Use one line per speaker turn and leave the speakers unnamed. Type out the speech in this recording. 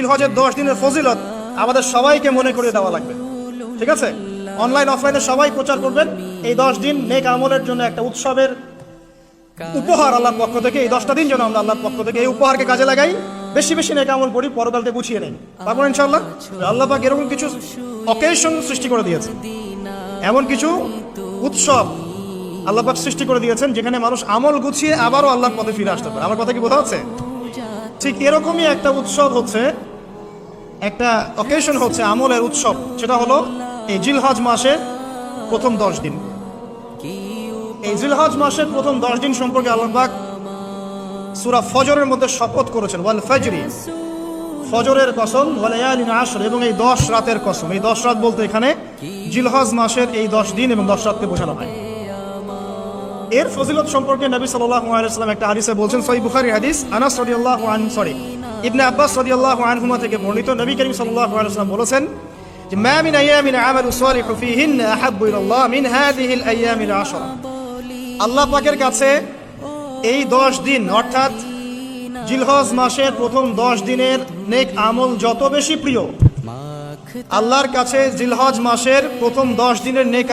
জিলহজের 10 দিনের ফজিলত আমাদের সবাইকে মনে করে দেওয়া লাগবে, ঠিক আছে? অনলাইন অফলাইনে সবাই প্রচার করবেন। এই 10 দিন নেক আমলের জন্য একটা উৎসবের উপহার আল্লাহর পক্ষ থেকে। এই 10টা দিন যেন আমরা আল্লাহর পক্ষ থেকে এই উপহারকে কাজে লাগাই, বেশি বেশি নেক আমল করি, পরকালকে গুছিয়ে নেই। তারপর ইনশাআল্লাহ আল্লাহ পাক এরকম কিছু অকেশন সৃষ্টি করে দিয়েছে, এমন কিছু উৎসব আল্লাহ পাক সৃষ্টি করে দিয়েছেন যেখানে মানুষ আমল গুছিয়ে আবারও আল্লাহর পথে ফিরে আসতে পারে। আমার কথা কি বোঝা যাচ্ছে? ঠিক এরকমই একটা উৎসব হচ্ছে, একটা অকেশন হচ্ছে আমলের উৎসব, সেটা হলো এই জিলহজ মাসের প্রথম 10 দিন। এই জিলহজ মাসের প্রথম 10 দিন সম্পর্কে আল্লাহ পাক সূরা ফজরের মধ্যে শপথ করেছেন, ওয়াল ফাজরি, ফজরের কসম, ওয়া লায়ালিন আশর, এবং এই 10 রাতের কসম। এই 10 রাত বলতে এখানে জিলহজ মাসের এই 10 দিন এবং 10 রাতকে বোঝানো হয়। এর ফজিলত সম্পর্কে নবী সাল্লাল্লাহু আলাইহি ওয়াসাল্লাম একটা হাদিসে বলছেন, সহিহ বুখারী হাদিস, আনাস রাদিয়াল্লাহু আনহু ইবনে আব্বাস রাদিয়াল্লাহু আনহুমা থেকে বর্ণিত, নবী করিম সাল্লাল্লাহু আলাইহি ওয়াসাল্লাম বলেছেন যে মা মিন আইয়ামিন আমালু সালিহু ফীহিন্না আহাব্বু ইলাল্লাহ মিন হাযিহিল আইয়ামিল আশরা। আল্লাহ পাকের কাছে এই 10 দিন অর্থাৎ জিলহজ মাসের প্রথম 10 দিনের নেক আমল যত বেশি প্রিয়, আল্লাহর কাছে জিলহজ মাসের প্রথম 10 দিনের নেক